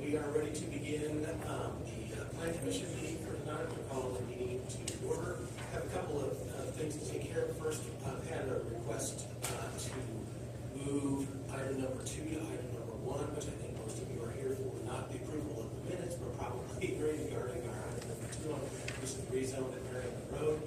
we are ready to begin the Plan Commission meeting for tonight. We're calling the meeting to order. I have a couple of things to take care of. First, I've had a request to move item number 2 to item number 1, which I think most of you are here for, not the approval of the minutes, but probably regarding our item number 2, which is the rezone at Marion Road.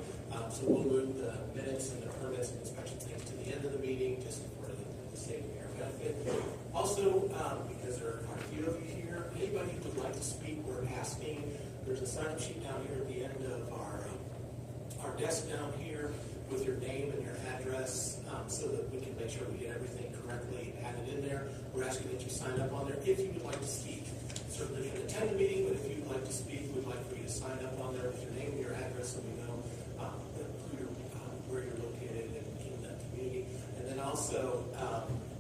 So we'll move the minutes and the permits and inspection things to the end of the meeting, just for the sake of your benefit. Also, because there are quite a few of you here, anybody who would like to speak, we're asking. There's a sign-up sheet down here at the end of our desk down here with your name and your address, so that we can make sure we get everything correctly added in there. We're asking that you sign up on there if you would like to speak. Certainly you can attend the meeting, but if you'd like to speak, we'd like for you to sign up on there with your name and your address, so we know where you're located in the community. And then also,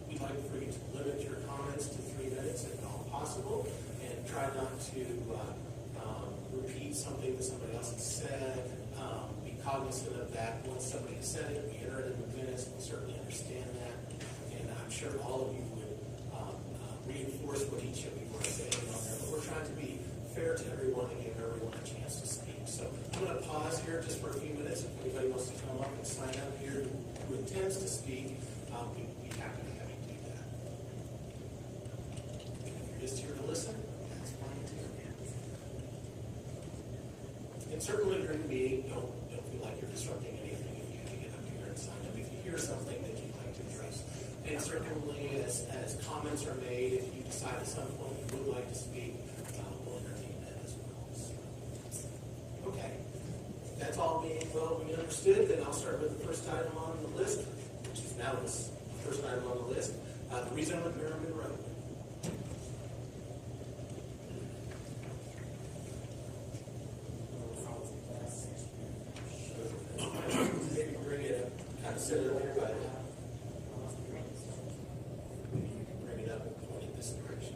we'd like for you to limit your comments to 3 minutes if at all possible, and try not to repeat something that somebody else has said. Be cognizant of that. Once somebody has said it, we enter it in the minutes. We certainly understand that, and I'm sure all of you would reinforce what each of you are saying on there. But we're trying to be fair to everyone and give everyone a chance to speak. So I'm going to pause here just for a few minutes. If anybody wants to come up and sign up here who intends to speak, we'd be happy to have you do that. If you're just here to listen, that's fine too. And certainly during the meeting, don't feel like you're disrupting anything if you have to get up here and sign up. If you hear something that you'd like to address. And certainly as comments are made, if you decide at some point you would like to speak, we'll entertain that as well. So, okay. That's all being well understood, then I'll start with the first item on the list, which is now the first item on the list, the rezone of Merriman Road. Maybe bring it up, kind of set it up here by now. Bring it up and point in this direction.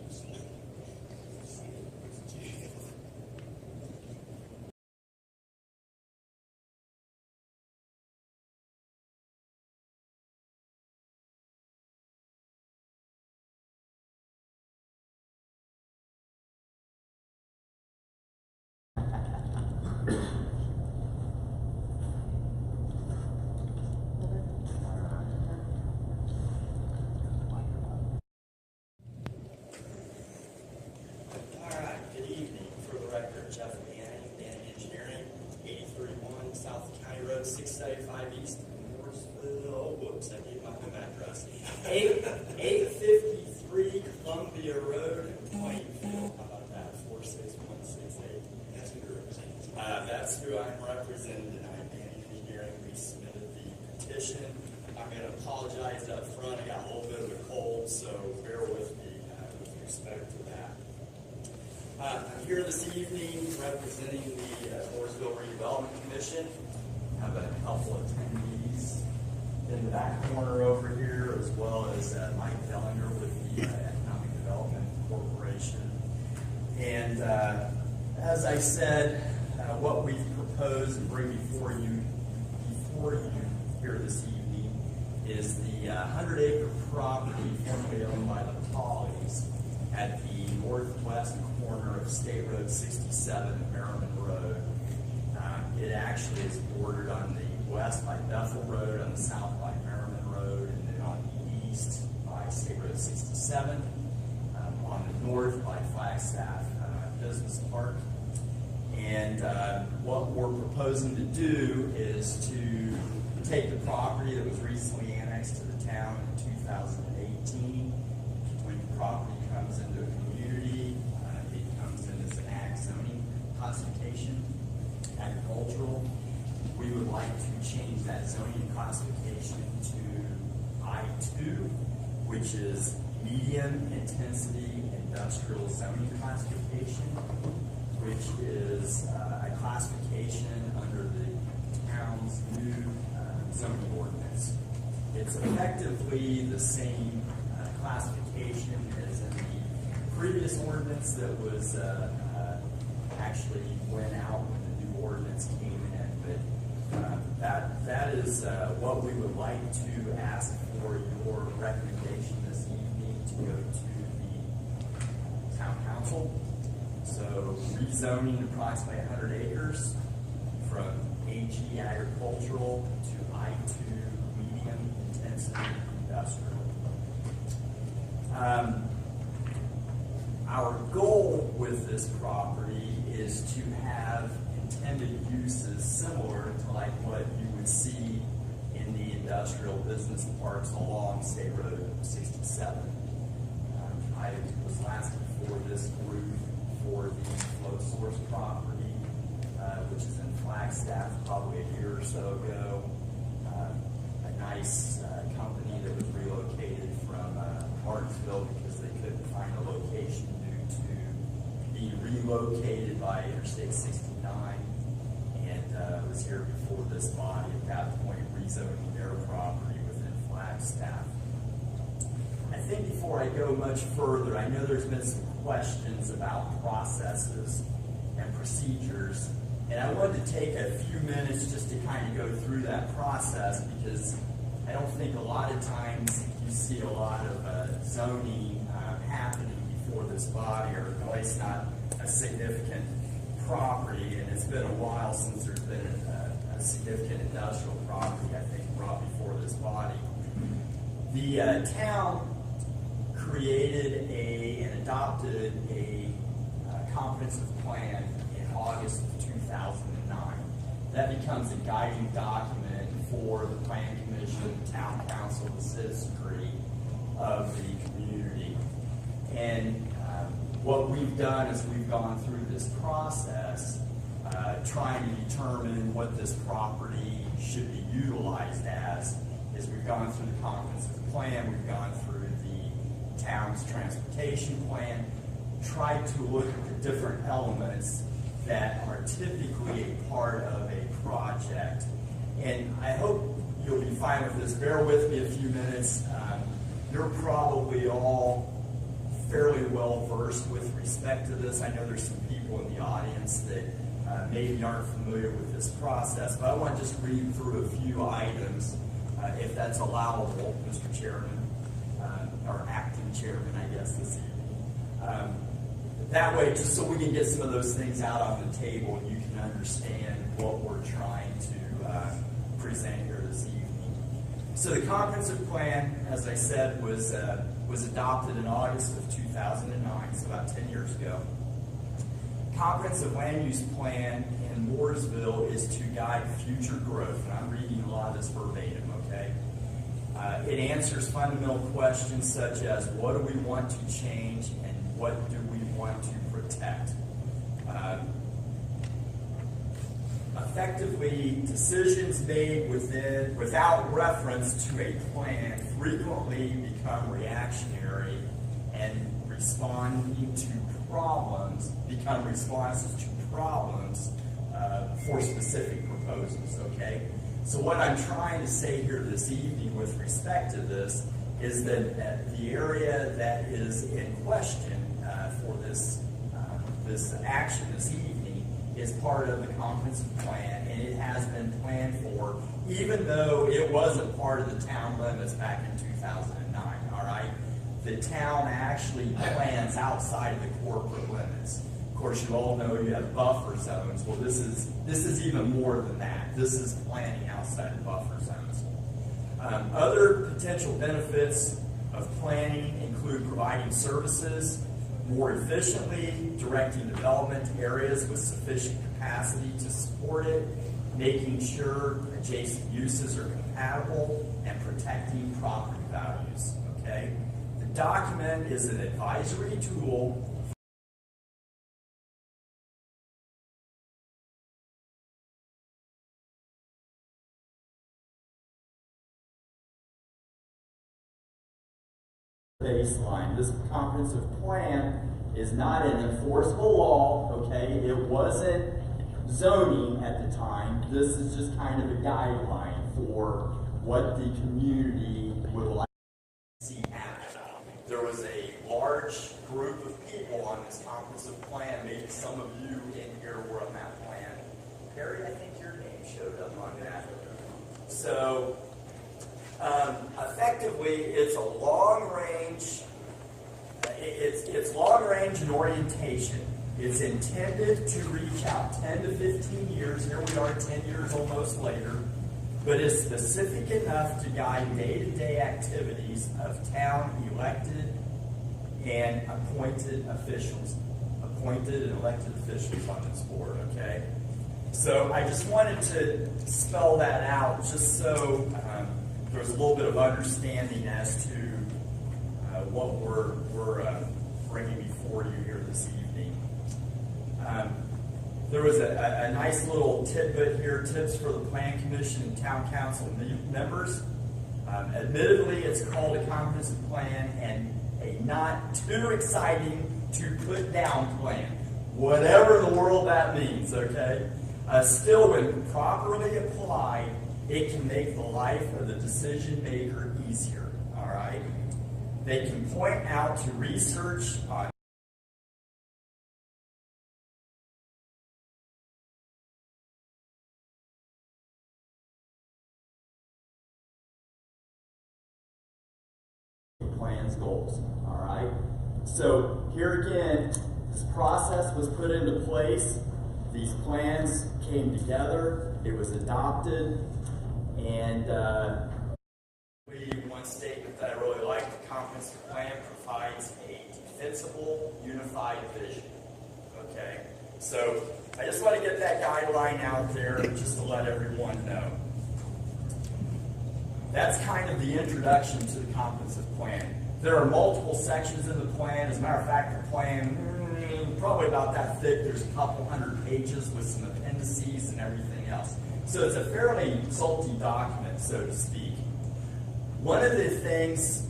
Engineering, 83-1 South County Road, 675 East, Mooresville. Oh, whoops, I gave my home address. 853 Columbia Road, Plainfield. How about that? 46168. That's who you're representing. That's who I'm representing tonight. Engineering, we submitted the petition. I'm going to apologize up front. I got a little bit of a cold, so bear with me with respect to that. I'm here this evening representing the Mooresville Redevelopment Commission. I have a couple of attendees in the back corner over here, as well as Mike Dellinger with the Economic Development Corporation. And as I said, what we've proposed and bring before you here this evening is the 100-acre property formerly owned by the Pauleys at the northwest corner of State Road 67 and Merriman Road. It actually is bordered on the west by Bethel Road, on the south by Merriman Road, and then on the east by State Road 67, on the north by Flagstaff Business Park. And what we're proposing to do is to take the property that was recently annexed to the town in 2018. When the property comes into a community, it comes in as an ag zoning classification, agricultural. We would like to change that zoning classification to I2, which is medium intensity industrial zoning classification, which is a classification under the town's new zoning ordinance. It's effectively the same classification as in the previous ordinance that was actually went out when the new ordinance came in. But that is what we would like to ask for your recommendation this evening to go to the town council council. So rezoning approximately 100 acres from AG agricultural to I2 medium intensity industrial. Our goal with this property is to have intended uses similar to like what you would see in the industrial business parks along State Road 67. I was last before this group for the flow source property, which is in Flagstaff probably a year or so ago. A nice company that was relocated from Mooresville because they couldn't find a location due to being relocated by Interstate 69, and was here before this body at that point rezoning their property within Flagstaff. I think before I go much further, I know there's been some questions about processes and procedures, and I wanted to take a few minutes just to kind of go through that process, because I don't think a lot of times you see a lot of zoning happening before this body, or at least not a significant property, and it's been a while since there's been a significant industrial property, I think, brought before this body. The town created and adopted a comprehensive plan in August of 2009. That becomes a guiding document for the Plan Commission, the Town Council, the citizenry of the community. And what we've done is we've gone through this process trying to determine what this property should be utilized as. Is we've gone through the comprehensive plan, we've gone through the town's transportation plan, tried to look at the different elements that are typically a part of a project. And I hope you'll be fine with this. Bear with me a few minutes. You're probably all fairly well versed with respect to this. I know there's some people in the audience that maybe aren't familiar with this process, but I want to just read through a few items, if that's allowable, Mr. Chairman, or acting chairman, I guess, this evening. That way, just so we can get some of those things out on the table and you can understand what we're trying to present here this evening. So the comprehensive plan, as I said, was adopted in August of 2009, so about 10 years ago. Comprehensive land use plan in Mooresville is to guide future growth, and I'm reading a lot of this verbatim, okay? It answers fundamental questions such as what do we want to change and what do we want to protect. Effectively, decisions made without reference to a plan frequently become reactionary, and responding to problems become responses to problems for specific proposals, okay? So what I'm trying to say here this evening with respect to this is that the area that is in question for this action this evening is part of the comprehensive plan, and it has been planned for, even though it wasn't part of the town limits back in 2009, all right? The town actually plans outside of the corporate limits. Of course, you all know you have buffer zones. Well, this is even more than that. This is planning outside of buffer zones. Other potential benefits of planning include providing services more efficiently, directing development to areas with sufficient capacity to support it, making sure adjacent uses are compatible, and protecting property values, okay? The document is an advisory tool baseline. This comprehensive plan is not an enforceable law, okay? It wasn't zoning at the time. This is just kind of a guideline for what the community would like to see happen. There was a large group of people on this comprehensive plan. Maybe some of you in here were on that plan. Perry, I think your name showed up on that. So, effectively, it's a long-range it's long range and orientation. It's intended to reach out 10 to 15 years. Here we are 10 years almost later. But it's specific enough to guide day-to-day activities of town elected and appointed officials. Appointed and elected officials on this board, okay? So I just wanted to spell that out just so there's a little bit of understanding as to what we're bringing before you here this evening. There was a nice little tidbit here, tips for the Plan Commission and Town Council members. Admittedly, it's called a comprehensive plan and a not too exciting to put down plan, whatever in the world that means, okay? Still, when properly applied, it can make the life of the decision maker easier, all right? They can point out to research on plan's goals, all right? So here again, this process was put into place. These plans came together. It was adopted, and one statement that I really like: the comprehensive plan provides a defensible, unified vision. Okay, so I just want to get that guideline out there just to let everyone know. That's kind of the introduction to the comprehensive plan. There are multiple sections in the plan. As a matter of fact, the plan probably about that thick. There's a couple hundred pages with some appendices and everything else. So it's a fairly salty document, so to speak. One of the things,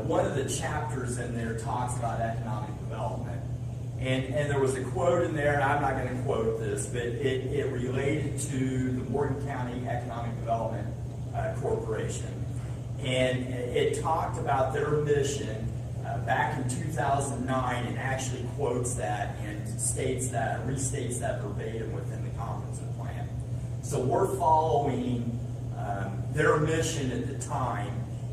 one of the chapters in there talks about economic development. And there was a quote in there, and I'm not going to quote this, but it related to the Morgan County Economic Development Corporation. And it talked about their mission back in 2009 and actually quotes that and states that, restates that verbatim within the comprehensive plan. So we're following their mission at the time,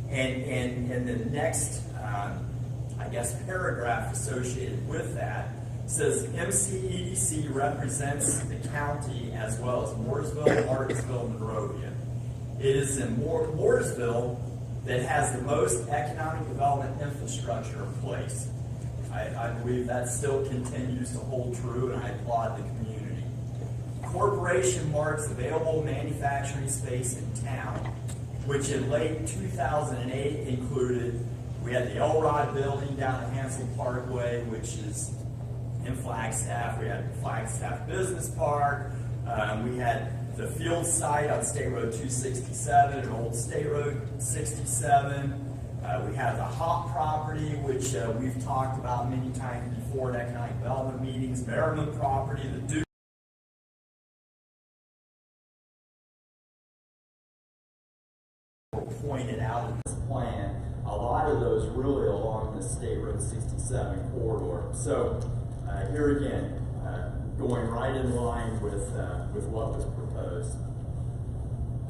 and the next, I guess, paragraph associated with that says MCEDC represents the county as well as Mooresville, Martinsville, and Monrovia. It is in Mooresville that has the most economic development infrastructure in place. I believe that still continues to hold true, and I applaud the community. Corporation marks available manufacturing space in town, which in late 2008 included, we had the Elrod building down at Hansel Parkway, which is in Flagstaff. We had Flagstaff Business Park. We had the field site on State Road 267 and Old State Road 67. We have the Hop property, which we've talked about many times before in economic development meetings. Merriman property, the Duke pointed out in this plan. A lot of those really along the State Road 67 corridor. So here again, going right in line with what was proposed.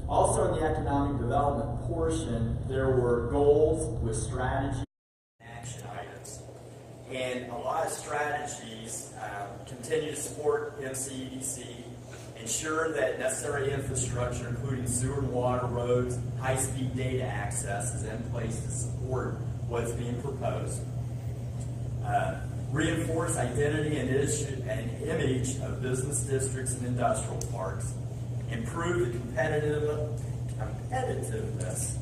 Also in the economic development portion, there were goals with strategy and action items. And a lot of strategies continue to support MCEDC, ensure that necessary infrastructure, including sewer and water, roads, high-speed data access is in place to support what's being proposed. Reinforce identity and image of business districts and industrial parks. Improve the competitiveness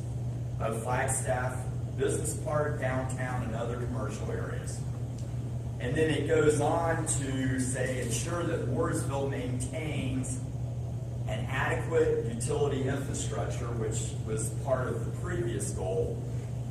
of Flagstaff Business Park, downtown, and other commercial areas. And then it goes on to say, ensure that Mooresville maintains an adequate utility infrastructure, which was part of the previous goal.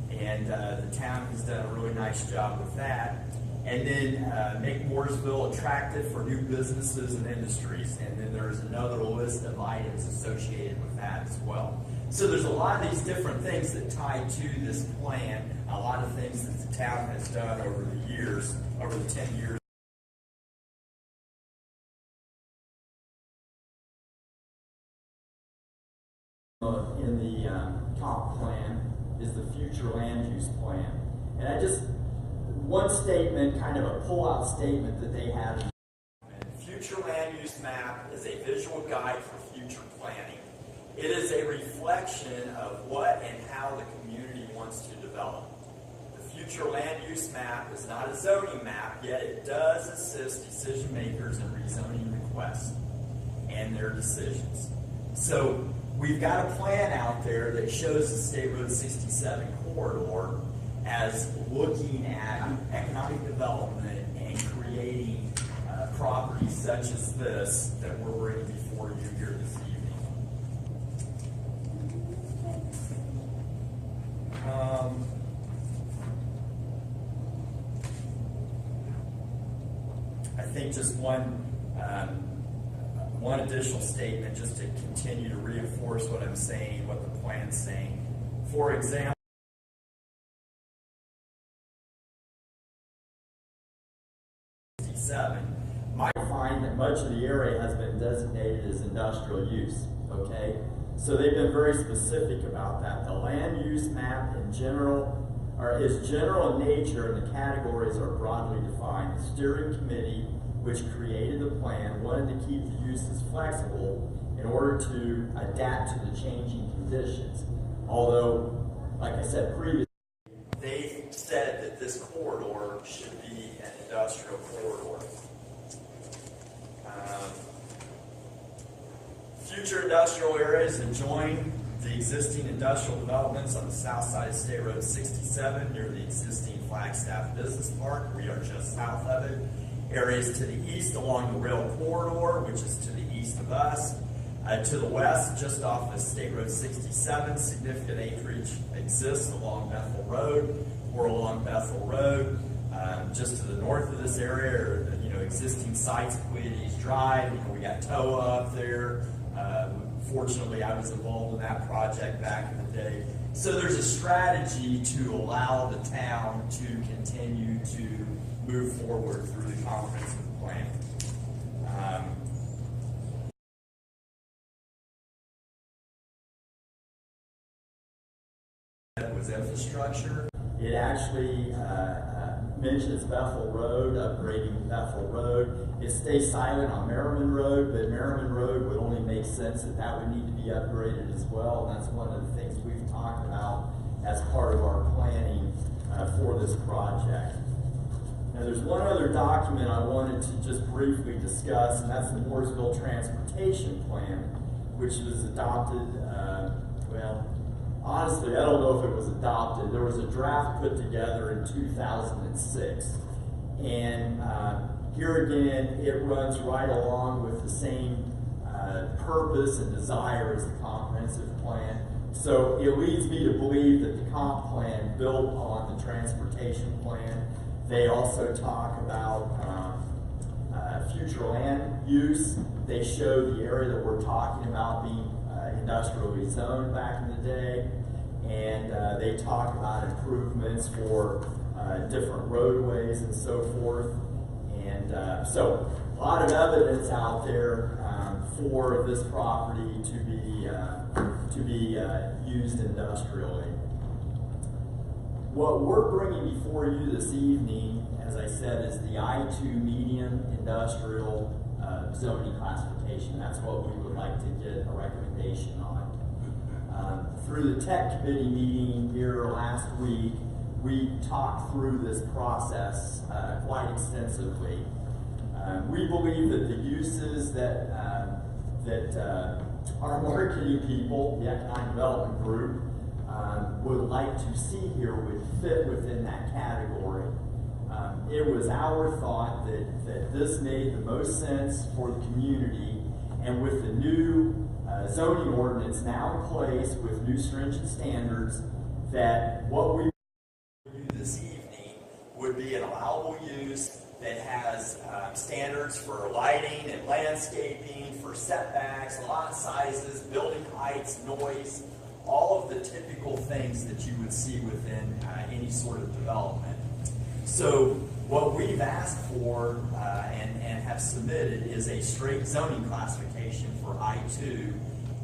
And the town has done a really nice job with that. And then make Mooresville attractive for new businesses and industries. And then there's another list of items associated with that as well. So there's a lot of these different things that tie to this plan, a lot of things that the town has done over the years, over the 10 years. In the comp plan is the future land use plan. And I just one statement, kind of a pull-out statement that they have. Future land use map is a visual guide for future planning. It is a reflection of what and how the community wants to develop. The future land use map is not a zoning map, yet it does assist decision makers in rezoning requests and their decisions. So we've got a plan out there that shows the State Road 67 corridor as looking at economic development and creating properties such as this that we're bringing before you here this evening. I think just one additional statement just to continue to reinforce what I'm saying, what the plan's saying. For example, might find that much of the area has been designated as industrial use, okay? So they've been very specific about that. The land use map in general is general in nature and the categories are broadly defined. The steering committee, which created the plan, wanted to keep the uses flexible in order to adapt to the changing conditions. Although, like I said previously, they said that this corridor should be an industrial corridor. Future industrial areas adjoin the existing industrial developments on the south side of State Road 67 near the existing Flagstaff Business Park. We are just south of it. Areas to the east along the rail corridor, which is to the east of us. To the west, just off of State Road 67, significant acreage exists along Bethel Road or along Bethel Road. Just to the north of this area are, existing sites at Pleiades Drive. We got TOA up there. Fortunately, I was involved in that project back in the day. So there's a strategy to allow the town to continue to move forward through the comprehensive plan. That was infrastructure. It actually mentions Bethel Road, upgrading Bethel Road. It stays silent on Merriman Road, but Merriman Road would only make sense that would need to be upgraded as well. And that's one of the things we've talked about as part of our planning for this project. Now there's one other document I wanted to just briefly discuss, and that's the Mooresville Transportation Plan, which was adopted, honestly, I don't know if it was adopted. There was a draft put together in 2006. And here again, it runs right along with the same purpose and desire as the comprehensive plan. So it leads me to believe that the comp plan built on the transportation plan. They also talk about future land use. They show the area that we're talking about being industrially zoned back in the day, and they talk about improvements for different roadways and so forth. And so a lot of evidence out there for this property to be used industrially. What we're bringing before you this evening, as I said, is the I-2 medium industrial zoning classification. That's what we would like to get a recommendation on. Through the tech committee meeting here last week, we talked through this process quite extensively. We believe that the uses that our marketing people, the economic development group, would like to see here would fit within that category. It was our thought that this made the most sense for the community, and with the new zoning ordinance now in place with new stringent standards, that what we do this evening would be an allowable use that has standards for lighting and landscaping, for setbacks, lot sizes, building heights, noise, all of the typical things that you would see within any sort of development. So what we've asked for and have submitted is a straight zoning classification for I-2,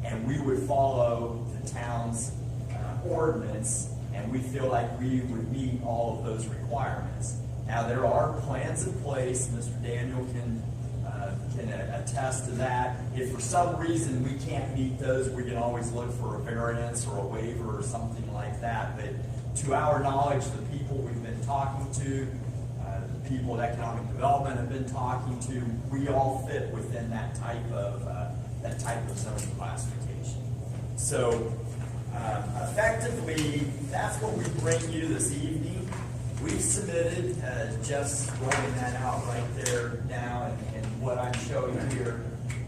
and we would follow the town's ordinance, and we feel like we would meet all of those requirements. Now, there are plans in place, Mr. Daniel can attest to that. If for some reason we can't meet those, we can always look for a variance or a waiver or something like that. But to our knowledge, the people we've been talking to, the people at Economic Development have been talking to, we all fit within that type of zoning classification. So effectively, that's what we bring you this evening. We've submitted, Jeff's rolling that out right there now, and what I'm showing here.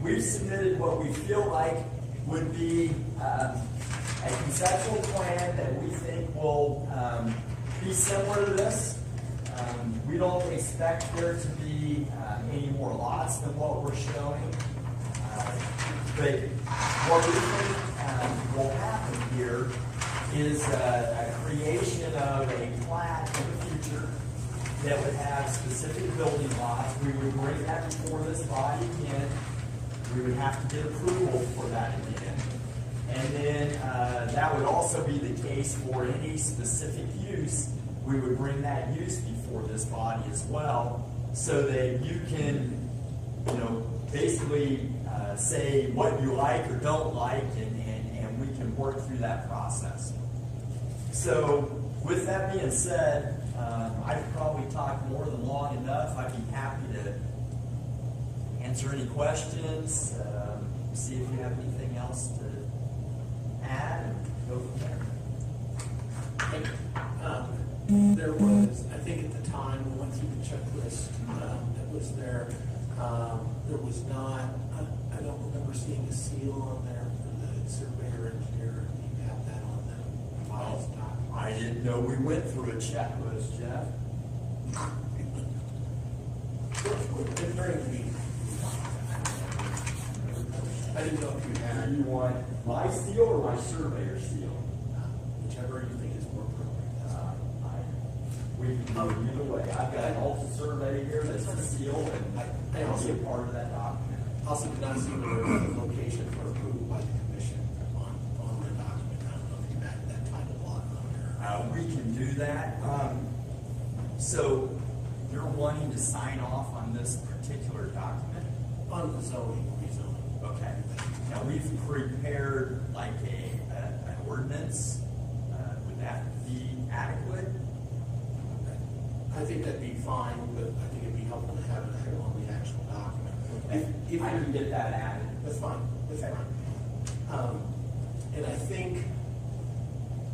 We've submitted what we feel like would be a conceptual plan that we think will be similar to this. We don't expect there to be any more lots than what we're showing. But what we think will happen here is a creation of a plat in the future that would have specific building lots. We would bring that before this body again. We would have to get approval for that again. And then that would also be the case for any specific use. We would bring that use before this body as well, so that you can, basically say what you like or don't like, and we can work through that process. So with that being said, I've probably talked more than long enough. I'd be happy to answer any questions, see if you have anything else to add, and go from there. There was, I think at the time we went through the checklist that was there, there was not, I don't remember seeing a seal on there for the surveyor engineer. Do you have that on them? Files, I didn't know we went through a checklist, Jeff. During the meeting. I didn't know if you had. Do you want my seal or my surveyor seal? Whichever you think is more appropriate. We can do it either way. I've got an Alta survey here that's a seal, and I'll be a part of that document. Also did not see the location for approval by the commission on the document. I don't know if you had that type of block on there. We can do that. So you're wanting to sign off on this particular document? On the zoning, rezoning. Okay. Now, we've prepared like an ordinance. Would that be adequate? I think that'd be fine, but I think it'd be helpful to have it on the actual document. If I can get that added. That's fine, that's fine. And I think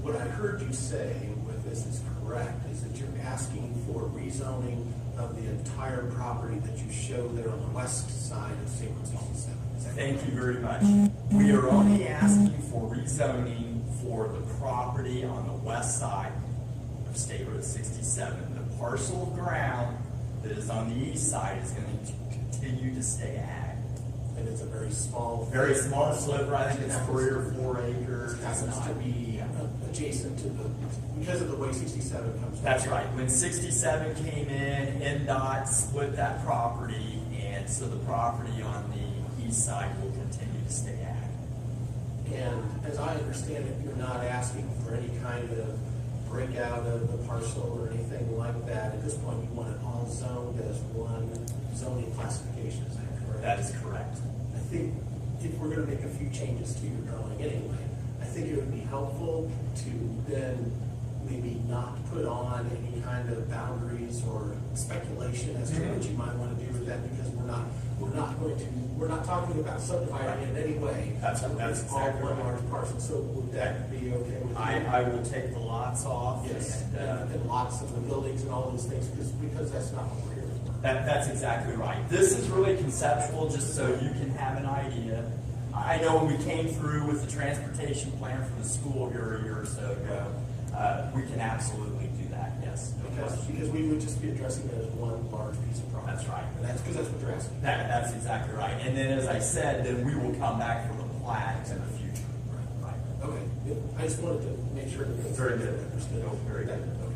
what I heard you say with this is correct, is that you're asking for rezoning of the entire property that you show there on the west side of State Road 67. Thank you very much. We are only asking for rezoning for the property on the west side of State Road 67. The parcel of ground that is on the east side is going to continue to stay ag. And it's a very small sliver. I think it's 3 or 4 acres. It happens to be adjacent to because of the way 67 comes. That's right. When 67 came in, NDOT split that property, and so the property on the east side will continue to stay ag. And as I understand it, you're not asking for any kind of breakout of the parcel or anything like that. At this point, you want it all zoned as one zoning classification, is that correct? That is correct. I think if we're gonna make a few changes to your drawing anyway, I think it would be helpful to then maybe not put on any kind of boundaries or speculation as to what you might want to do with that, because we're not talking about subdividing it in any way. That's all exactly one right. large parcel. So would that be okay with you? I will take the lots off. Yes, And, and lots of the buildings and all those things, because that's not what we're here for. that's exactly right. This is really conceptual, just so you can have an idea. I know when we came through with the transportation plan for the school here a year or so ago, we can absolutely do that, yes. No question. Because we would just be addressing it as one large piece of property. That's right. And that's because that's what you're asking. That's exactly right. And then, as I said, then we will come back for the plat in the future. Right. Okay, good. I just wanted to make sure that that's Very good. understood. No, very good. Okay.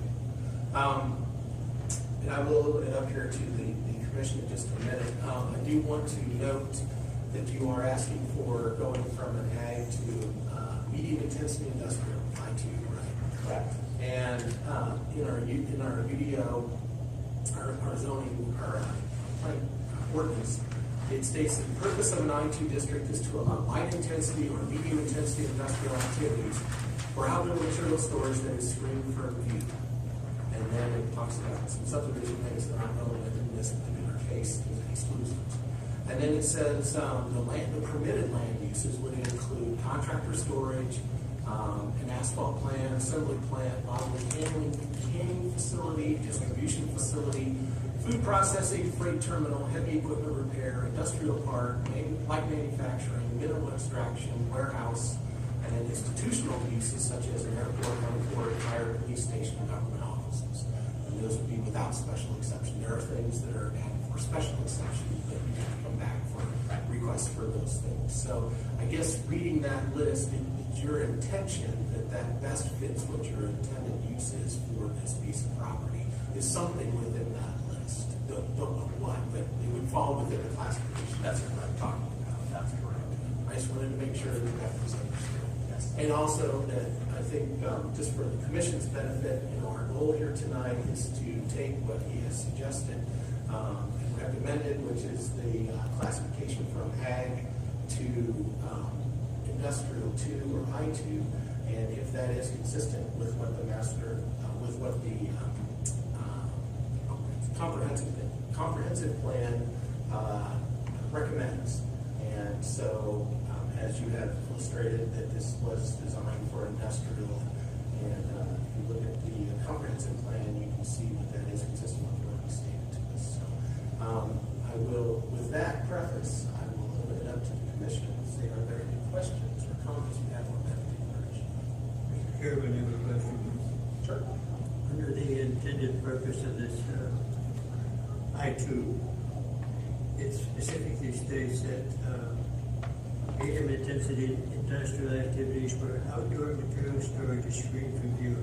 And I will open it up here to the commission in just a minute. I do want to note that you are asking for going from an ag to medium intensity industrial, I2, right? Correct. And in our UDO, our zoning, our plan ordinance, it states that the purpose of an I-2 district is to allow light intensity or medium intensity industrial activities or outdoor material storage that is screened from view. And then it talks about some subdivision things that aren't relevant in this particular case, it excludes those. And then it says the permitted land uses would include contractor storage, an asphalt plant, assembly plant, bottling, handling facility, distribution facility, food processing, freight terminal, heavy equipment repair, industrial park, light manufacturing, mineral extraction, warehouse, and then institutional uses such as an airport, heliport, fire, police station, and government offices. And those would be without special exception. There are things that are added for special exceptions, but you have to come back for requests for those things. So I guess reading that list, it's your intention that best fits what your intended use is for this piece of property is something within that list. Don't know what, but it would fall within the classification. That's what I'm talking about. That's correct. I just wanted to make sure that that was understood. Yes. And also that I think just for the commission's benefit, our goal here tonight is to take what he has suggested and recommended, which is the classification from ag to industrial 2 or I2, and if that is consistent with what the with what the comprehensive plan recommends. And so, as you have illustrated, that this was designed for industrial, and if you look at the comprehensive plan, you can see that that is consistent with what we stated to us. So, I will, with that preface, I will open it up to the commission and say, are there any questions or comments you have on that particular issue? Mr. Chairman, I have a question. Sure. Under the intended purpose of this I-2, it specifically states that medium intensity industrial activities where outdoor material storage is screened from view.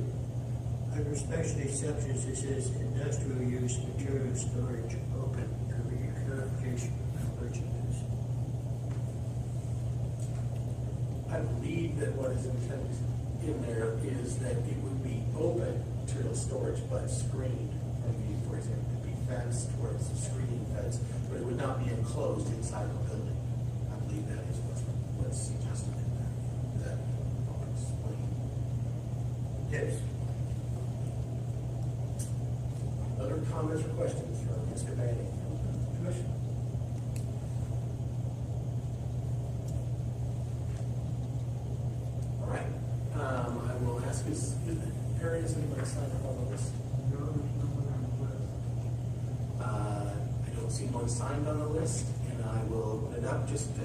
Under special exceptions, it says industrial use material storage open. Can we get clarification on what you use? I believe that what is intended in there is that it would be open material storage, but screened from view. For example, it could be fenced, or it's a screening fence, but it would not be enclosed inside the building. I believe that is what's suggested in that. Is that all explained? Yes. Other comments or questions from Mr. Manning from the commission? All right. I will ask, is anybody signed up on the list? I don't see one signed on the list, and I will open it up just to,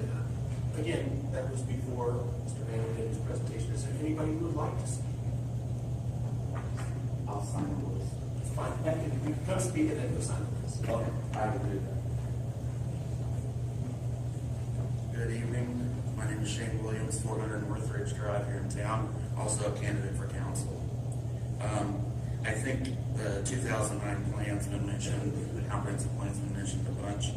again, that was before Mr. Manning did his presentation. Is there anybody who would like to speak? I'll sign the list. Fine. You can come speak and then go sign the list. Okay, I will do that. Good evening. My name is Shane Williams, 400 Northridge Drive here in town, also a candidate for council. I think the 2009 plan's been mentioned, the comprehensive plan's been mentioned a bunch.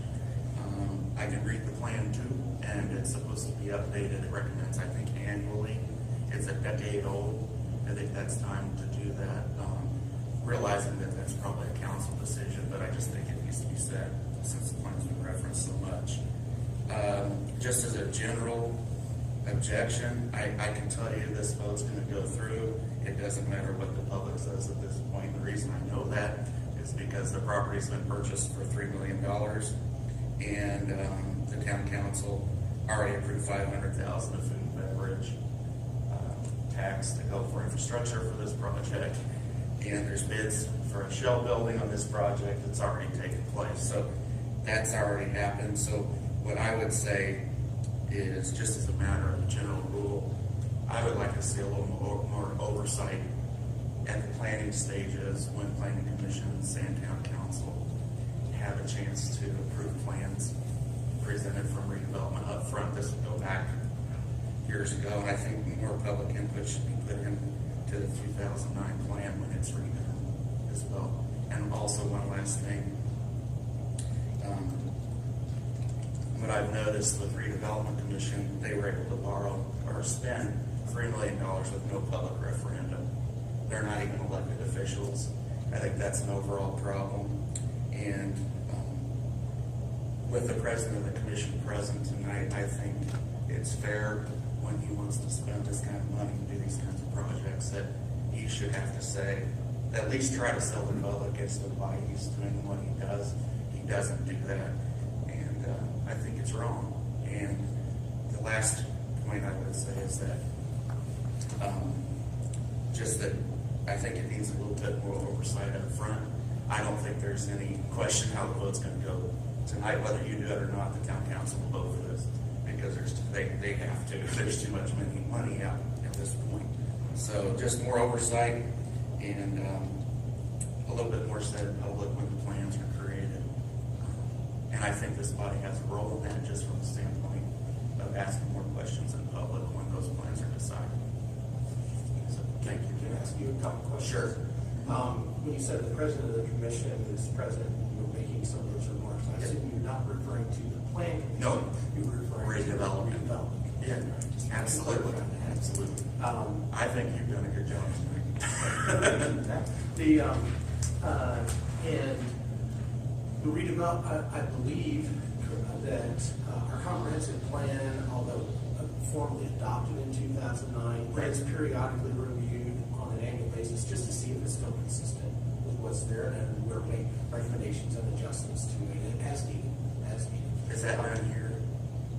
I can read the plan too, and it's supposed to be updated. It recommends, I think, annually. It's a decade old. I think that's time to do that. Realizing that that's probably a council decision, but I just think it needs to be said since the plan's been referenced so much. Just as a general objection, I can tell you this vote's going to go through. It doesn't matter what the public says at this point. The reason I know that is because the property's been purchased for $3 million, and the town council already approved $500,000 of food and beverage tax to go for infrastructure for this project. And there's bids for a shell building on this project that's already taken place. So that's already happened. So what I would say is, just as a matter of general rule, I would like to see a little more oversight at the planning stages when planning commission and Sandtown council have a chance to approve plans presented from redevelopment up front. This would go back years ago, and I think more public input should be put into the 2009 plan when it's redone as well. And also one last thing, what I've noticed with redevelopment commission, they were able to borrow or spend $3 million with no public referendum. They're not even elected officials. I think that's an overall problem. And with the president of the commission present tonight, I think it's fair when he wants to spend this kind of money to do these kinds of projects that he should have to say, at least try to sell the public as to why he's doing what he does. He doesn't do that. And I think it's wrong. And the last point I would say is that just that I think it needs a little bit more oversight up front. I don't think there's any question how the vote's going to go tonight, whether you do it or not. The town council will vote for this because they have to. There's too much money out at this point. So just more oversight and a little bit more said in public when the plans are created. And I think this body has a role in that, just from the standpoint of asking more questions in public when those plans are decided. So, thank you. Can I ask you a couple questions? Sure. When you said the president of the commission is present, you were making some of those remarks. I assume you're not referring to the plan commission. No. You were referring to Redevelopment. redevelopment. Yeah, absolutely. Absolutely. I think you've done a good job tonight. And the redevelopment, I believe that our comprehensive plan, although formally adopted in 2009, is periodically reviewed on an annual basis just to see if it's still consistent with what's there, and we're making recommendations and adjustments to it as needed. Is that done here?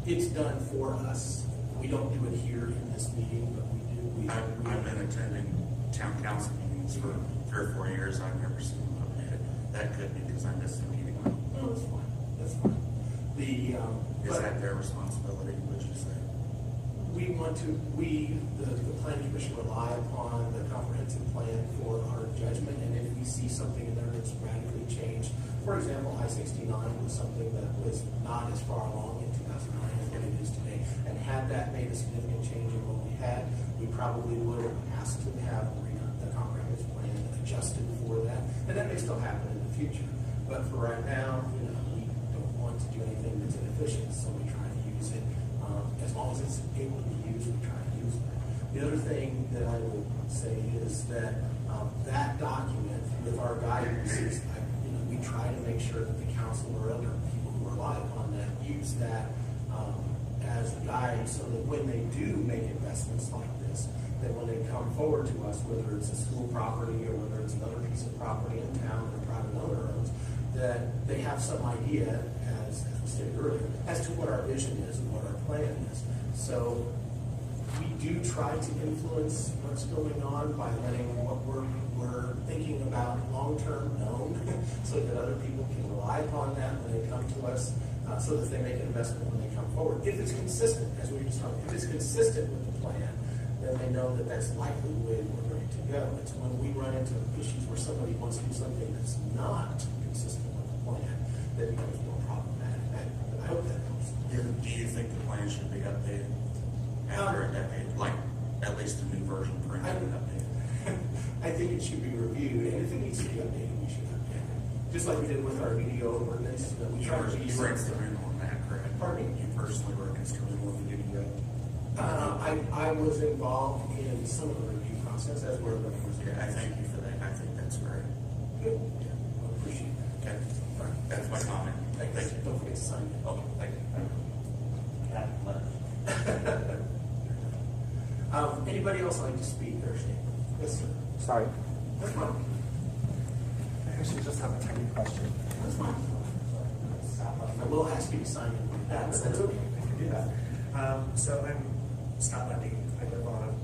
It's done for us. We don't do it here in this meeting, but we do. I've been attending town council meetings for 3 or 4 years. I've never seen them updated. That could be because I missed the meeting. No, that's fine. That's fine. Is that their responsibility, would you say? The planning commission rely upon the comprehensive plan for our judgment, and if we see something in there that's radically changed, for example, I-69 was something that was not as far along in 2009 as what it is today, and had that made a significant change in what we had, we probably would have asked to have the comprehensive plan adjusted for that, and that may still happen in the future. But for right now, we don't want to do anything that's inefficient, so we try to use it. As long as it's able to be used, we try to use it. The other thing that I would say is that that document with our guidance is, we try to make sure that the council or other people who rely upon that use that as a guide, so that when they do make investments like this, that when they come forward to us, whether it's a school property or whether it's another piece of property in town that a private owner owns, that they have some idea, as we stated earlier, as to what our vision is and what our plan is. So we do try to influence what's going on by letting what we're thinking about long-term known, so that other people can rely upon that when they come to us, so that they make an investment when they come forward. If it's consistent, as we were just talking, if it's consistent with the plan, then they know that that's likely the way we're going to go. It's when we run into issues where somebody wants to do something that's not consistent with the plan that becomes more problematic. I hope that helps. Do you think the plan should be updated after a decade, like at least a new version printed and updated? I think it should be reviewed, and if it needs to be updated, we should update it. Just like we did with our video ordinance, we try to You were instrumental in that, correct? Pardon me? You personally were instrumental in the video. I was involved in some of the review process, as were the members. Yeah, I thank you for that. I think that's great. Good. Yeah, I appreciate that. Okay. All right. That's my comment. Thank you. Don't forget to sign it. Okay, thank you. Anybody else like to speak or say? Yes, sir. Sorry, That's fine. I actually just have a tiny question. That's fine. I will ask you to sign it. Absolutely, I can do that. So I'm Scott Lundy. I live on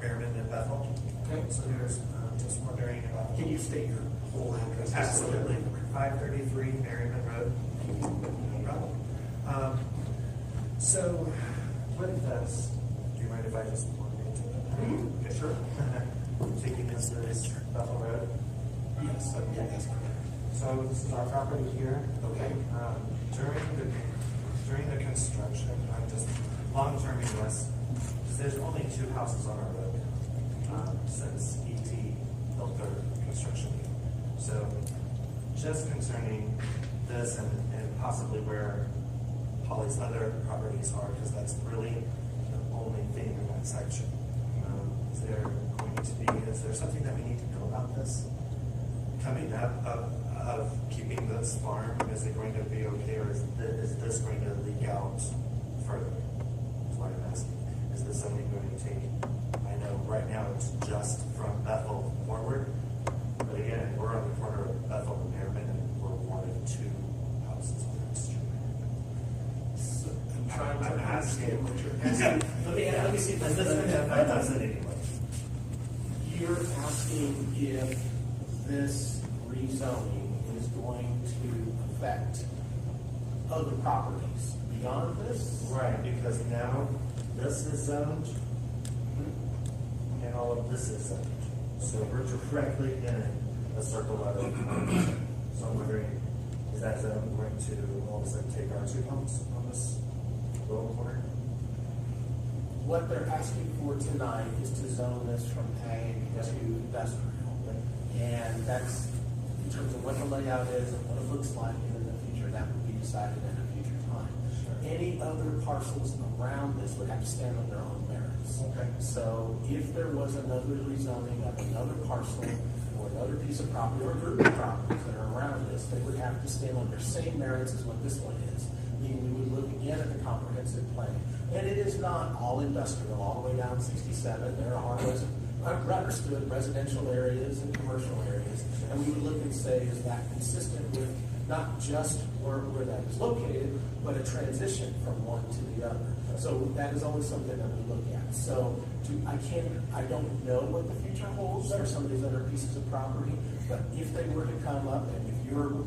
Merriman and Bethel. Okay. So there's, just wondering about. Can you state your whole address? Absolutely. 533 Merriman Road. No problem. So what does, do you mind if I just walk into it? Mhm. Okay, sure. Thinking this is Bethel Road. Yes, yeah, that's correct. So this is our property here. Okay. During the construction, I'm just long-term this, there's only 2 houses on our road since ET built their construction. So just concerning this and possibly where Pauley's other properties are, because that's really the only thing in that section. Is there something that we need to know about this coming up? of keeping this farm? Is it going to be okay, or is this going to leak out further? That's what I'm asking. Is this zoning going to take, I know right now it's just from Bethel forward, but again, we're on the corner of Bethel and Merriman, and we're one of two houses on that street. So I'm trying I'm to asking. understand what you're asking. Let me see if Does this going to affect us in any way? You're asking if this rezoning is going to affect other properties beyond this? Right, because now this is zoned, and all of this is zoned. So we're directly in a circle of it. So I'm wondering, is that zone going to all of a sudden take our two homes on this little corner? What they're asking for tonight is to zone this from ag to industrial. And that's, in terms of what the layout is and what it looks like in the future, that would be decided at a future time. Any other parcels around this would have to stand on their own merits. Okay. So if there was another rezoning of another parcel or another piece of property or group of properties that are around this, they would have to stand on their same merits as what this one is. Meaning we would look again at the comprehensive plan. And it is not all industrial, all the way down 67. There are understood residential areas and commercial areas. And we would look and say, is that consistent with not just where that is located, but a transition from one to the other. So that is always something that we look at. So I don't know what the future holds for some of these other pieces of property, but if they were to come up, and if you're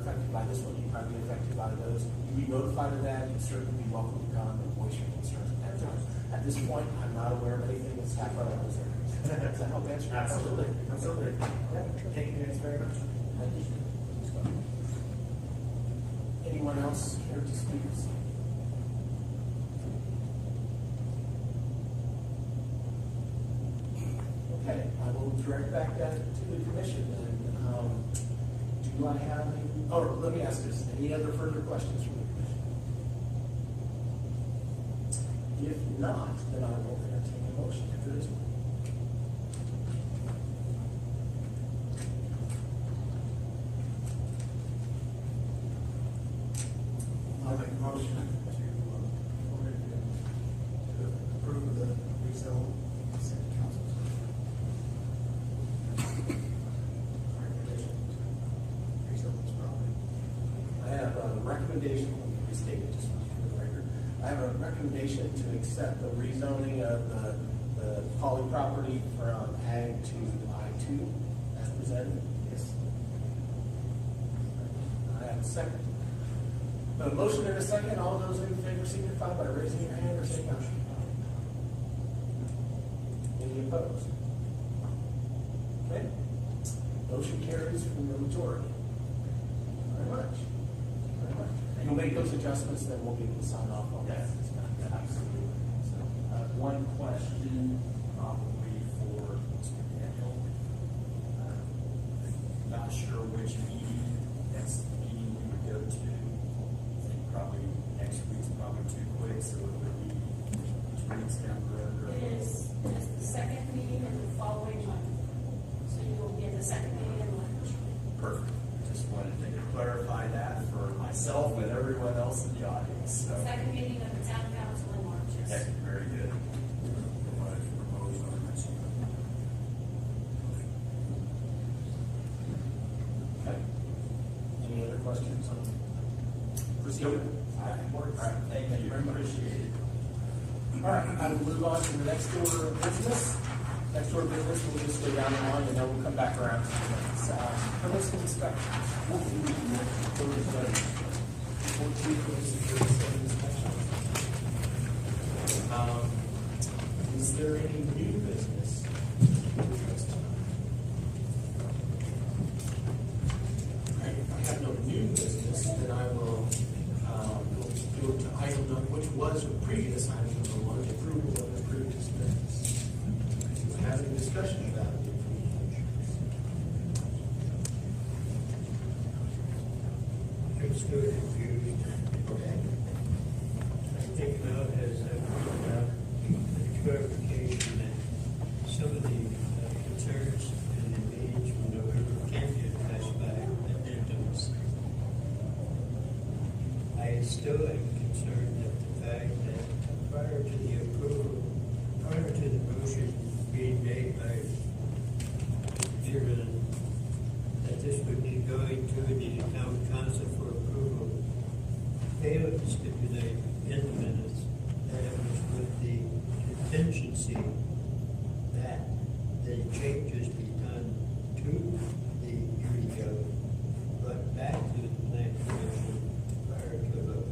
affected by this one, you'd probably be affected by those, you'd be notified of that, you'd certainly be welcome to come and voice your concerns at that time. At this point, I'm not aware of anything that's happened on those areas. Does that help answer? Absolutely. Absolutely. Yeah. Thank you guys very much. Thank you. Anyone else here to speak? Okay, I will direct back that to the commission. And do I have any, let me ask this, any other further questions from the commission? If not, then I will entertain a motion if there is one. I'll make a motion to approve the rezone. I have a recommendation, let me restate it just for the record. I have a recommendation to accept the rezoning of the Pauley property from ag to I-2 as presented. Yes. I have a second. A motion and a second. All those in favor signify by raising your hand or saying aye. Any opposed? Okay. Motion carries from the majority. Very much. Very much. And you'll make those adjustments, then we'll be able to sign off on that. Absolutely. So, one question, probably for Mr. Daniel. Not sure which meeting, next meeting we would go to. I think probably next week's probably too quick, so it would be 2 weeks down the road. or- It's the second meeting in the following month. So you will get the second meeting in March. Perfect. Just wanted to clarify that for myself and everyone else in the audience, so. Second meeting of the town council in March, Okay, yes. very good. Okay. Any other questions on procedure? All right, thank you very much. Appreciate it. All right, I will move on to the next order of business. Next order of business, we'll just go down the line and then we'll come back around to the permits and inspections. 14 permits and inspections. Is there any new business? All right, if I have no new business, then I will go to item number, which was the previous item number 1, approval of the previous business. Do we have any discussion about it? I'm still confused. Okay. I think now as the clarification that some of the concerns and the needs from November can get passed by I still am concerned at the fact that prior to the approval, prior to the motion being made by Chairman, that this would be going to the town council for approval, failed to stipulate in the minutes that it was with the contingency that the changes be done to the UDO, but back to the plan commission prior to a vote.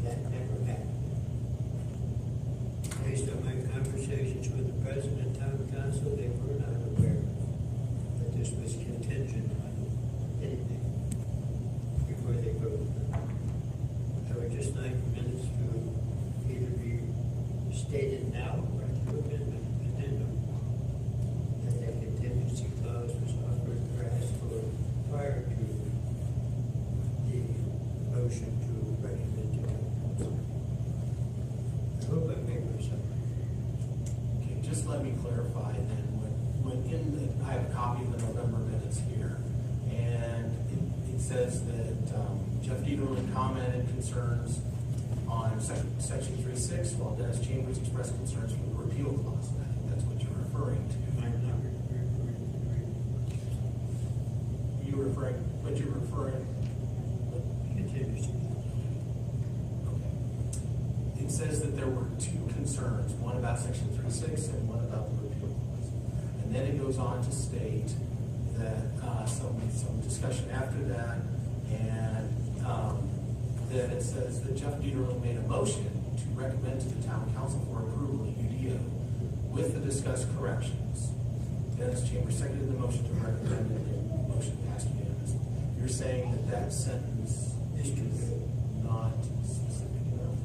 That never happened. Based on my conversations with the president and town council, they were not aware that this was contingent on anything before they voted. I would just like minutes to either be stated now or to amendment, addendum, that that contingency clause was offered or asked for prior to the motion to recommend to town council. I hope I made myself. Okay, just let me clarify then, I have a copy of the November minutes here, and it says that Jeff Dieterlin commented concerns on section 3.6, while Dennis Chambers expressed concerns for the repeal clause, and I think that's what you're referring to. I'm not But you're referring, contingency. okay. It says that there were two concerns, one about section 3.6 and one about the repeal clause. And then it goes on to state that some discussion after that, and then it says that Jeff Dieterlin made a motion to recommend to the town council for approval of UDO with the discussed corrections. Dennis Chambers seconded the motion to recommend, and the motion passed unanimously. You're saying that that sentence is not specific enough?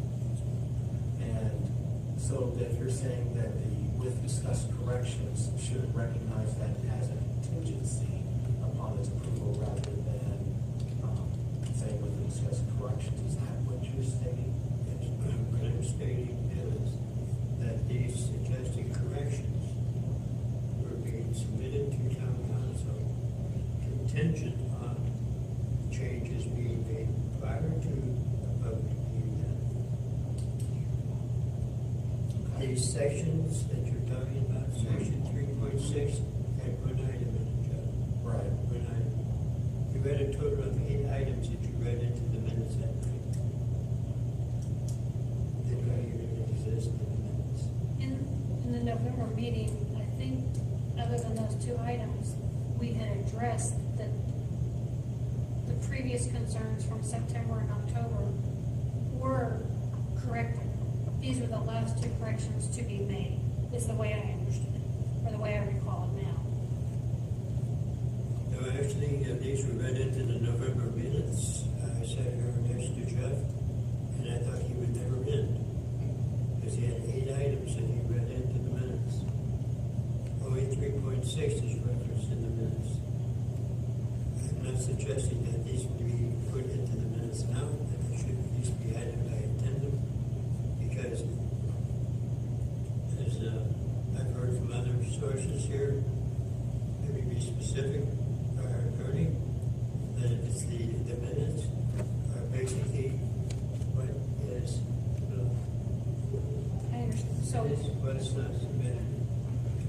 And so that you're saying that the with discussed corrections should recognize that as a contingency upon its approval rather than saying with the discussed corrections. Is that what you're stating? What I'm stating is that these suggested corrections were being submitted to town council contingent on changes being made prior to the vote being done. These sections that you're talking about, section 3.6, had one item in it, Joe. Right. One item. You read a total of 8 items that you read into the minutes that night. They don't even exist in the minutes. In the November meeting, I think, other than those two items, we had addressed that the previous concerns from September and October were corrected. These were the last two corrections to be made, is the way I understood it, or the way I recall it now. No, actually, these were read into the November minutes. I sat here next to Jeff, and I thought he would never end, because he had 8 items that he read into the minutes. Only 3.6 is referenced in the minutes. I'm not suggesting that these would be put into the minutes now, and they should at least be added by addendum, because as I've heard from other sources here, maybe be specific, our attorney, that it's the minutes are basically what is, I understand, so, what's not submitted.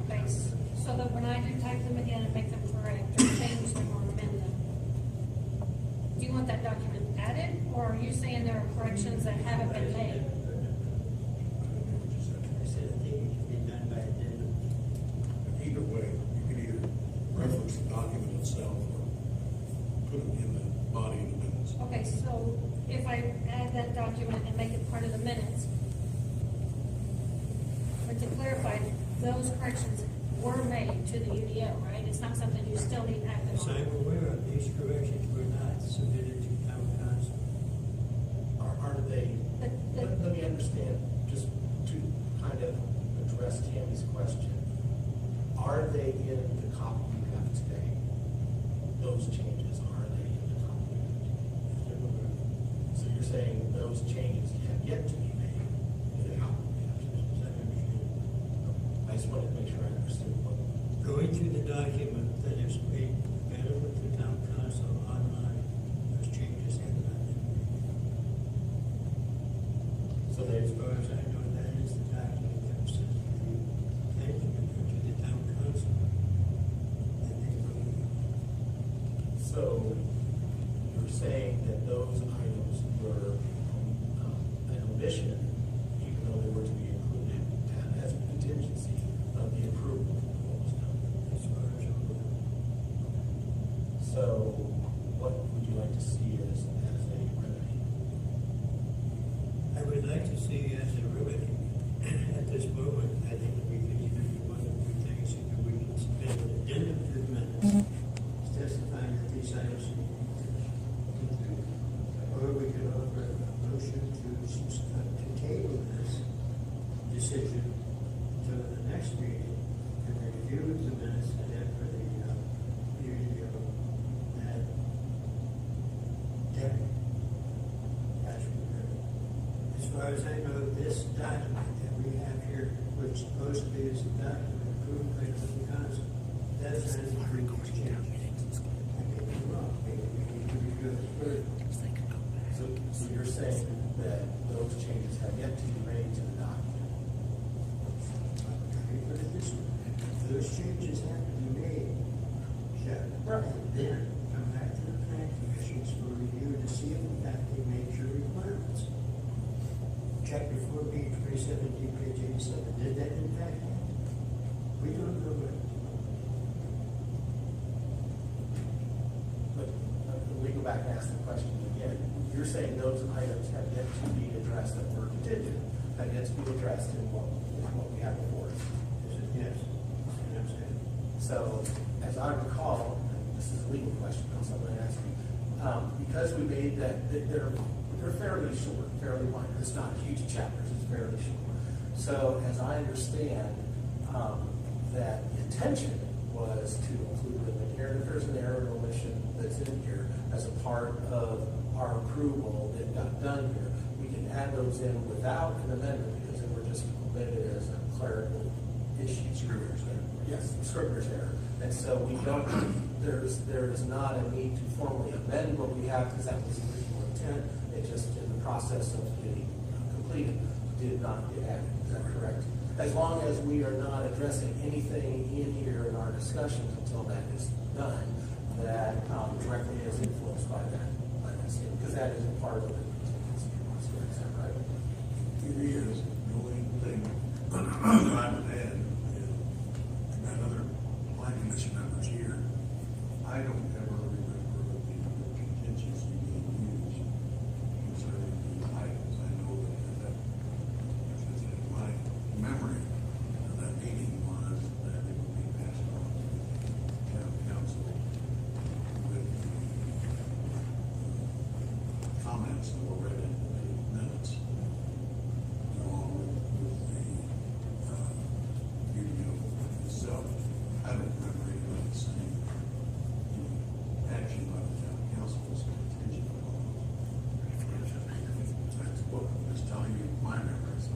base, so that when I do type them again and make them correct, or change them or amend them, do you want that document added, or are you saying there are corrections that haven't been made? I said, I think it can be done by addendum. Either way, you can either reference the document itself or put it in the body of the minutes. Okay, so if I add that document and make it part of the minutes, but to clarify, those corrections were made to the UDO, right? It's not something you still need to act As on. I'm aware of, these corrections were not submitted to town council. Are they, let me understand, just to kind of address Tammy's question. Are they in the copy you have today? Those changes, are they in the copy you have today? So you're saying those changes have yet to be made in the copy you have today? I just wanted to make sure I understood what. Going through the document that is made available to town council online, those changes have not been made. So as far as I know, that is the document that was sent to the planning commission, to the town council. And they voted. So you're saying that those items were an omission, even though they were to be included as a contingency of the approval of what was done? As far as I'm aware. So what would you like to see as a remedy? I would like to see as a remedy, at this moment, I think we could either do one of two things, either we can submit an addendum to the minutes, testifying that these items are included, or we could offer a motion to table this decision until the next meeting, and review the minutes and then for the, beauty of that deck. As far as I know, this document that we have here, which supposedly is a document approved by the council, that's an agreement change. I may be wrong, maybe we need to review it further. So you're saying that those changes have yet to be made to the document? Let me put it this way, those changes have to be made, Jeff. Right. And then come back to the planning commissions for review to see if in fact they make your requirements. Chapter 4B, 2017, page 87, did that in fact happen? We don't know what. But let me go back and ask the question again. You're saying those items have yet to be addressed that were contingent, have yet to be addressed in what we have before us? Yes, I understand. So, as I recall, and this is a legal question, I'm going to ask you, because we made that, they're fairly short, fairly minor. It's not huge chapters, it's fairly short. So, as I understand, that intention was to include them in here. If there's an error or omission that's in here as a part of our approval that got done here, we can add those in without an amendment because they were just omitted as a clerical issue. Scrivener's error. Yes, Scrivener's error. And so we don't, there is not a need to formally amend what we have because that was the original intent. It just, in the process of getting completed, did not get added. Is that correct? As long as we are not addressing anything in here in our discussions until that is done, that directly is influenced by that, because that is a part of the contingency process. Is that right? It is. The only thing that I would add is, and that other planning commission members here, I don't ever remember the contingency being used concerning the items. I know that my memory of that meeting was that it would be passed on to town council with the comments that were read in the minutes, along with the video itself. I don't remember anybody saying action by the town council was contingent upon those. That's what I'm just telling you my memory. So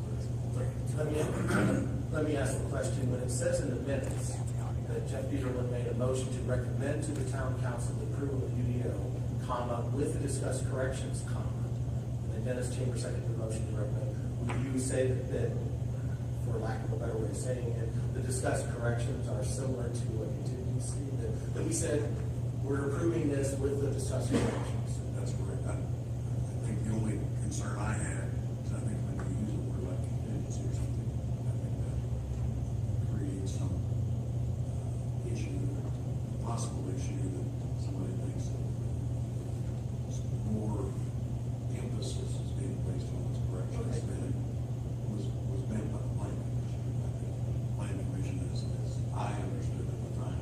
Let me ask the question. When it says in the minutes that Jeff Peterlin made a motion to recommend to the town council the approval of UDO, comma, with the discussed corrections, comma, and then Dennis Chambers seconded the motion to recommend, would you say that, for lack of a better way of saying it, the discussed corrections are similar to a contingency? That we said, we're approving this with the discussed corrections? that's correct. I think the only concern I had is I think when you use a word like contingency or something, I think that creates some issue, possible issue that somebody thinks that more emphasis is being placed on those corrections than was meant by the planning commission. I think the planning commission, as I understood at the time,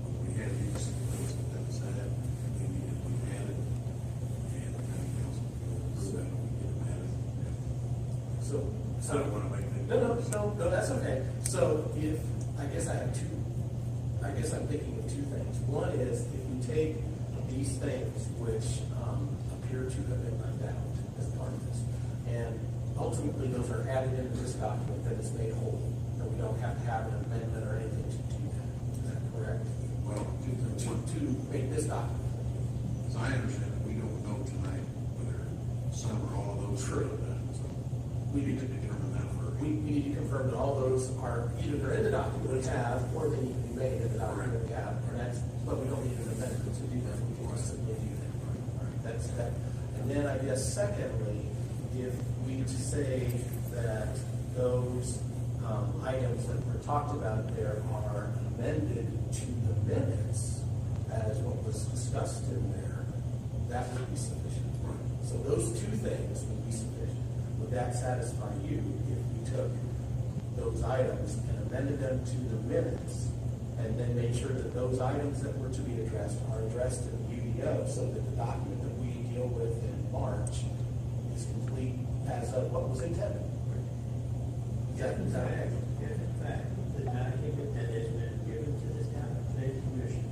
when we had these things that was added, they needed to be added, and the county council could approve that, and we get them added. So, I don't want to make things. No, that's okay. So if, I guess I'm thinking of two things. One is if we take these things which appear to have been left out as part of this, and ultimately those are added into this document that is made whole, and we don't have to have an amendment or anything to do that. Is that correct? Well, To make this document. as I understand it, we don't know tonight whether some or all of those. True. So we need to determine that first. We need to confirm that all those are, either they're in the document we have, or they need to be made in the document we have, and that's, but we don't need an amendment to do that, we can just simply do that. All right, that's that. And then I guess secondly, if we say that those items that were talked about there are amended to the minutes as what was discussed in there, that would be sufficient. So those two things would be sufficient. Would that satisfy you if we took those items and amended them to the minutes and then made sure that those items that were to be addressed are addressed in the UDO so that the document that we deal with in March is complete as of what was intended? If in fact, the document that has been given to the town planning commission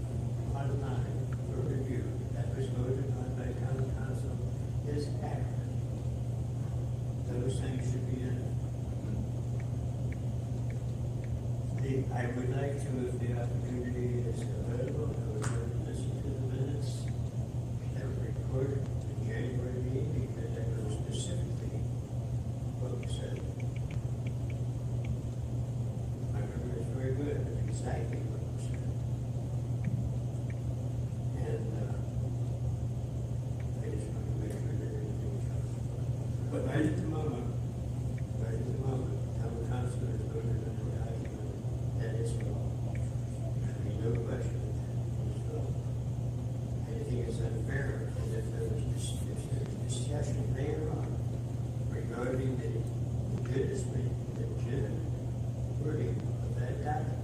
online for review, that was voted on by town council, is accurate. Those things should be in it. I would like to, if the opportunity is available, I would like to listen to the minutes that were recorded in January meeting, because that was specifically what was said. My memory is very good, it's exactly what was said. And I just want to make sure that everything's covered. But right at the moment, town council has voted on the document that is law. I mean, no question that is law. And I think it's unfair, and if there was discussion later on regarding the legitimate wording of that document,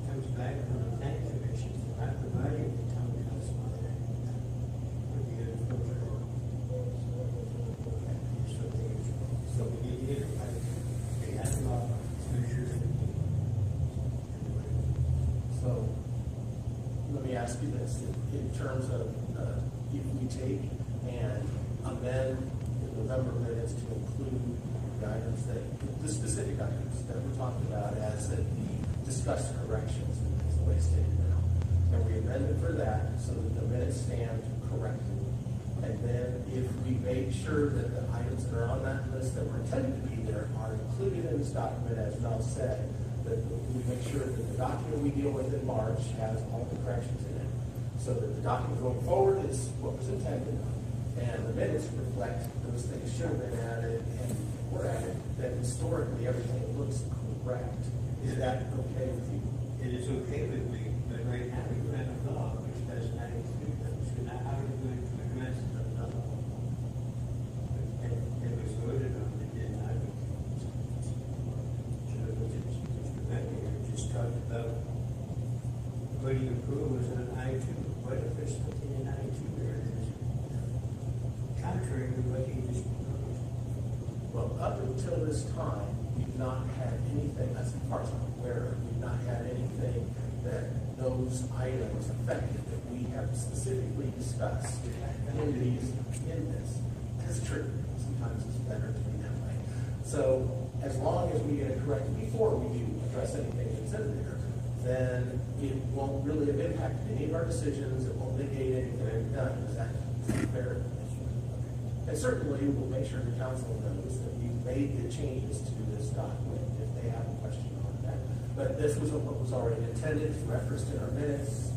comes back from the planning commission for not providing the town council on that, would be unfair. So we need to get it right. They have the law, to make sure that So, let me ask you this, in terms of, if we take and amend the November minutes to include the items that, the specific items that we talked about as the discussed corrections, is the way it's stated now, and we amend it for that so that the minutes stand correctly. And then if we make sure that the items that are on that list that were intended to be there are included in this document, as Mel said, that we make sure that the document we deal with in March has all the corrections in it, so that the document going forward is what was intended, and the minutes reflect those things should have been added, and were added, that historically everything looks correct. Is that okay with you? it is okay with me, but right now we have a law which does not include them. So now how are you going to address the law? It was voted on, it did not. So Mr. Becker just talked about what do you approve was on I-2. What if there's something in I-2 there that is contrary to what he just proposed? Well, up until this time, we've not had anything, as far as I'm aware, we've not had anything that those items affected that we have specifically discussed in this. That's true. Sometimes it's better to be that way. So as long as we get it corrected before we do address anything that's in there, then it won't really have impacted any of our decisions. It won't negate anything we've done. Is that fair? And certainly, we'll make sure the council knows that we've made the changes to this document if they have a question on that. But this was what was already intended, referenced in our minutes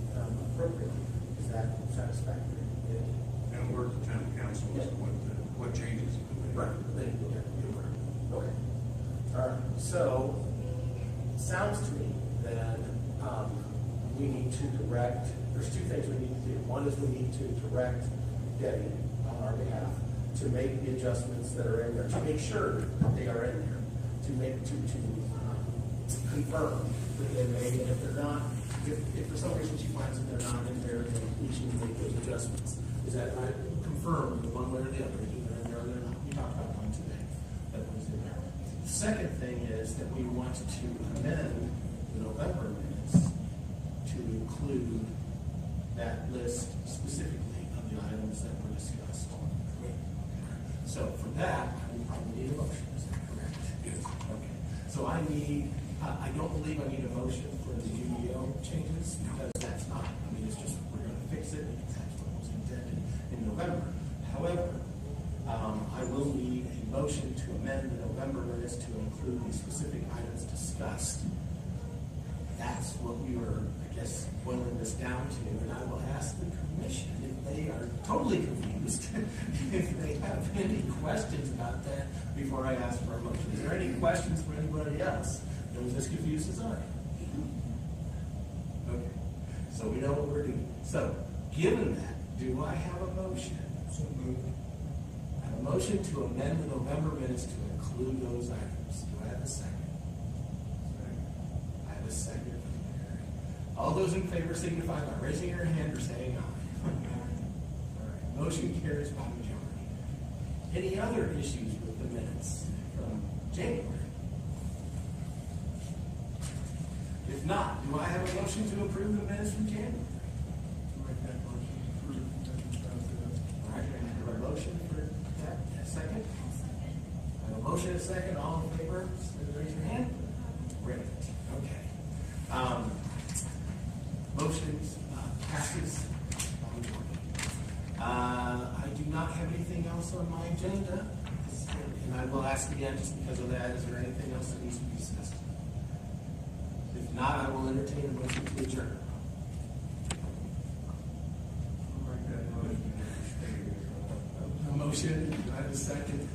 appropriately. Is that satisfactory? Yeah. And work the town council as to what changes have been made. Right. Okay. All right. So, it sounds to me that we need to direct, there's two things we need to do. One is we need to direct Debbie on our behalf to make the adjustments that are in there, to make sure that they are in there, to confirm that they're made, and if they're not, if for some reason she finds that they're not in there, then we should make those adjustments. Is that right? Confirm one way or the other, either in there or they're not. We talked about one today, that was in there. The second thing is that we want to amend the November minutes to include that list specifically of the items that were discussed. So for that, we probably need a motion, is that correct? Yes. Okay, so I don't believe I need a motion for the UDO changes, because that's not, it's just, we're gonna fix it, because that's what was intended in November. However, I will need a motion to amend the November minutes to include the specific items discussed. That's what we were, I guess, boiling this down to, and I will ask the commission if they are totally confused, if they have any questions about that before I ask for a motion. Is there any questions for anybody else that was as confused as I am? Okay, so we know what we're doing. So, given that, do I have a motion? So moved. I have a motion to amend the November minutes to include those items. Do I have a second? I have a second from Mary. All those in favor signify by raising your hand or saying aye. All right, motion carries by majority. Any other issues with the minutes from January? If not, do I have a motion to approve the minutes from January? All right, I have a motion for that. A second? I have a motion and a second. All in favor, raise your hand. Great. Okay. Motion passes by majority. I do not have anything else on my agenda, and I will ask again, just because of that, is there anything else that needs to be discussed? If not, I will entertain a motion to adjourn. A motion, do I have a second?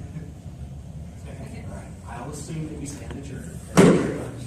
Second. All right, I'll assume that we stand adjourned. Thank you very much.